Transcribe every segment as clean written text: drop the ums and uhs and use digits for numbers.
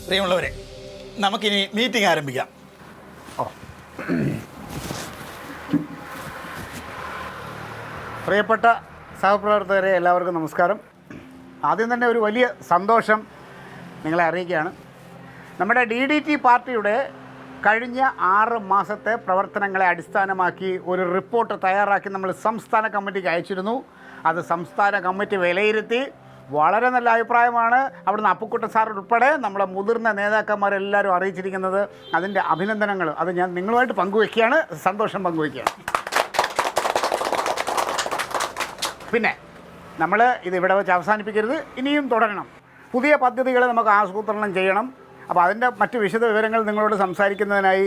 പ്രിയമുള്ളവരെ, നമുക്കിനി മീറ്റിംഗ് ആരംഭിക്കാം. പ്രിയപ്പെട്ട സഹപ്രവർത്തകരെ, എല്ലാവർക്കും നമസ്കാരം. ആദ്യം തന്നെ ഒരു വലിയ സന്തോഷം നിങ്ങളെ അറിയിക്കുകയാണ്. നമ്മുടെ DDT പാർട്ടിയുടെ കഴിഞ്ഞ 6 മാസത്തെ പ്രവർത്തനങ്ങളെ അടിസ്ഥാനമാക്കി ഒരു റിപ്പോർട്ട് തയ്യാറാക്കി നമ്മൾ സംസ്ഥാന കമ്മിറ്റിക്ക് അയച്ചിരുന്നു. അത് സംസ്ഥാന കമ്മിറ്റി വിലയിരുത്തി വളരെ നല്ല അഭിപ്രായമാണ് അവിടുന്ന് അപ്പുക്കുട്ടൻ സാർ ഉൾപ്പെടെ നമ്മുടെ മുതിർന്ന നേതാക്കന്മാരെല്ലാവരും അറിയിച്ചിരിക്കുന്നത്. അതിൻ്റെ അഭിനന്ദനങ്ങൾ അത് ഞാൻ നിങ്ങളുമായിട്ട് പങ്കുവയ്ക്കുകയാണ്, സന്തോഷം പങ്കുവയ്ക്കുകയാണ്. പിന്നെ നമ്മൾ ഇതിവിടെ വെച്ച് അവസാനിപ്പിക്കരുത്, ഇനിയും തുടരണം. പുതിയ പദ്ധതികൾ നമുക്ക് ആസൂത്രണം ചെയ്യണം. അപ്പോൾ അതിൻ്റെ മറ്റ് വിശദ വിവരങ്ങൾ നിങ്ങളോട് സംസാരിക്കുന്നതിനായി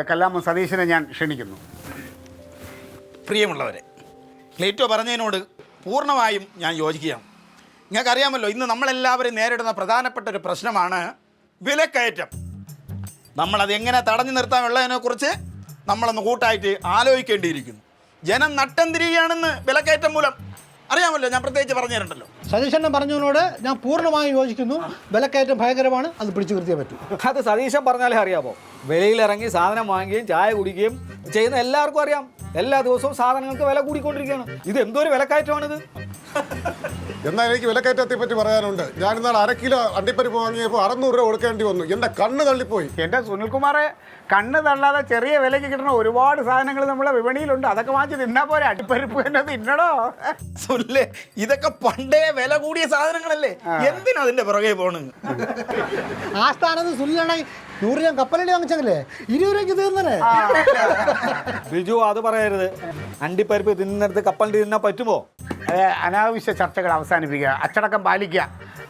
കല്ലാമ സതീശനെ ഞാൻ ക്ഷണിക്കുന്നു. പ്രിയമുള്ളവരെ, ക്ലീറ്റോ പറഞ്ഞതിനോട് പൂർണ്ണമായും ഞാൻ യോജിക്കുകയാണ്. നിങ്ങൾക്കറിയാമല്ലോ, ഇന്ന് നമ്മളെല്ലാവരും നേരിടുന്ന പ്രധാനപ്പെട്ട ഒരു പ്രശ്നമാണ് വിലക്കയറ്റം. നമ്മളത് എങ്ങനെ തടഞ്ഞു നിർത്താനുള്ളതിനെക്കുറിച്ച് നമ്മളൊന്ന് കൂട്ടായിട്ട് ആലോചിക്കേണ്ടിയിരിക്കുന്നു. ജനം നട്ടം തിരികെയാണെന്ന് വിലക്കയറ്റം മൂലം. അറിയാമല്ലോ, ഞാൻ പ്രത്യേകിച്ച് പറഞ്ഞു തരണ്ടല്ലോ. സതീശൻ പറഞ്ഞതിനോട് ഞാൻ പൂർണ്ണമായും യോജിക്കുന്നു. വിലക്കയറ്റം ഭയങ്കരമാണ്, അത് പിടിച്ചു നിർത്തിയേ പറ്റൂ. അത് സതീശൻ പറഞ്ഞാലേ അറിയാമോ. വെളിയിലിറങ്ങി സാധനം വാങ്ങുകയും ചായ കുടിക്കുകയും ചെയ്യുന്ന എല്ലാവർക്കും അറിയാം. എല്ലാ ദിവസവും സാധനങ്ങൾക്ക് വില കൂടിക്കൊണ്ടിരിക്കുകയാണ്. ഇത് എന്തോ ഒരു വിലക്കയറ്റമാണിത്. എന്നാൽ എനിക്ക് വിലക്കയറ്റത്തെ പറ്റി പറയാനുണ്ട്. ഞാനിന്നാൾ 1 കിലോ അണ്ടിപ്പരിപ്പ് വാങ്ങിയപ്പോൾ 600 രൂപ കൊടുക്കേണ്ടി വന്നു. എൻ്റെ കണ്ണ് തള്ളിപ്പോയി. എൻ്റെ സുനിൽകുമാറെ, കണ്ണ് തള്ളാതെ ചെറിയ വിലയ്ക്ക് കിട്ടുന്ന ഒരുപാട് സാധനങ്ങൾ നമ്മളെ വിപണിയിലുണ്ട്. അതൊക്കെ വാങ്ങിച്ച് തിന്നാ പോരെ, അടിപ്പരിപ്പ് തന്നെ തിന്നണോ? സുല്ലേ, ഇതൊക്കെ പണ്ടേ വില കൂടിയ സാധനങ്ങളല്ലേ, എന്തിനാ അതിൻ്റെ പുറകെ പോണ്? ആ സ്ഥാനത്ത് സുനിലാണെങ്കിൽ 100 രൂപ കപ്പലണ്ടി വാങ്ങിച്ചതല്ലേ, 20 രൂപയ്ക്ക് തീർന്നേ. ബിജു, അത് പറയരുത്. അണ്ടിപ്പരിപ്പ് തിന്നിടത്ത് കപ്പലണ്ടി തിന്നാൻ പറ്റുമോ? അനാവശ്യ ചർച്ചകൾ അവസാനിപ്പിക്കുക, അച്ചടക്കം പാലിക്കുക.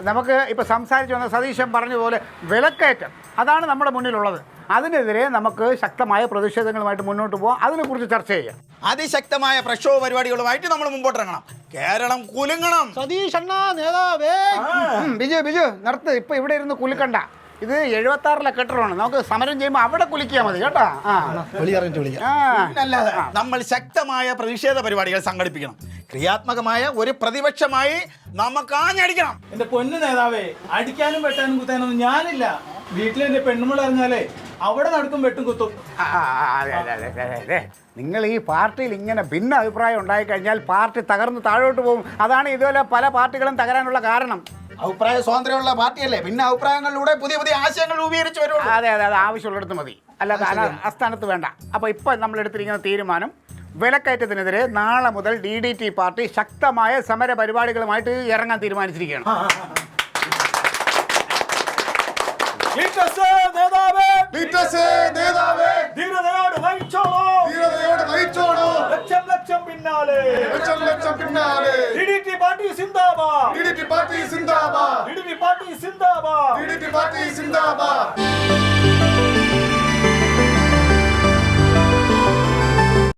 നമുക്ക് ഇപ്പോൾ സംസാരിച്ചു വന്ന സതീശൻ പറഞ്ഞതുപോലെ വിലക്കയറ്റം അതാണ് നമ്മുടെ മുന്നിലുള്ളത്. അതിനെതിരെ നമുക്ക് ശക്തമായ പ്രതിഷേധങ്ങളുമായിട്ട് മുന്നോട്ട് പോകാം. അതിനെക്കുറിച്ച് ചർച്ച ചെയ്യാം. അതിശക്തമായ പ്രക്ഷോഭ പരിപാടികളുമായിട്ട് നമ്മൾ മുമ്പോട്ടിറങ്ങണം. കേരളം കുലുങ്ങണം. സതീശണ്ണ നേതാവേ. ബിജു നിർത്ത്. ഇപ്പം ഇവിടെ ഇരുന്ന് കുലുക്കണ്ട. ഇത് 76-ലെ കെട്ടിടമാണ്. നമുക്ക് സമരം ചെയ്യുമ്പോൾ അവിടെ കുലിക്കിയാൽ മതി കേട്ടോ. അല്ലാതെ നമ്മൾ ശക്തമായ പ്രതിഷേധ പരിപാടികൾ സംഘടിപ്പിക്കണം. ക്രിയാത്മകമായ ഒരു പ്രതിപക്ഷമായി നമുക്ക് ആഞ്ഞടിക്കണം. എന്റെ പൊന്നു നേതാവേ, അടിക്കാനും വെട്ടാനും കുത്താനൊന്നും ഞാനില്ല. വീട്ടിലെന്റെ പെണ്ണുമ്പോൾ അറിഞ്ഞാലേ അവിടെ നടക്കും വെട്ടും കുത്തും. അതെ, നിങ്ങൾ ഈ പാർട്ടിയിൽ ഇങ്ങനെ ഭിന്ന അഭിപ്രായം ഉണ്ടായിക്കഴിഞ്ഞാൽ പാർട്ടി തകർന്ന് താഴോട്ട് പോകും. അതാണ് ഇതുപോലെ പല പാർട്ടികളും തകരാനുള്ള കാരണം. അഭിപ്രായ സ്വാതന്ത്ര്യമുള്ള പാർട്ടിയല്ലേ, പിന്നെ അഭിപ്രായങ്ങളിലൂടെ പുതിയ പുതിയ ആശയങ്ങൾ രൂപീകരിച്ചു വരുള്ളൂ. അതെ, അത് ആവശ്യമുള്ളിടത്ത് മതി, അല്ലാതെ അസ്ഥാനത്ത് വേണ്ട. അപ്പോൾ ഇപ്പം നമ്മൾ എടുത്തിരിക്കുന്ന തീരുമാനം, വിലക്കയറ്റത്തിനെതിരെ നാളെ മുതൽ DDT പാർട്ടി ശക്തമായ സമര പരിപാടികളുമായിട്ട് ഇറങ്ങാൻ തീരുമാനിച്ചിരിക്കുകയാണ്. DDT പാർട്ടി സിന്ദാബാദ്.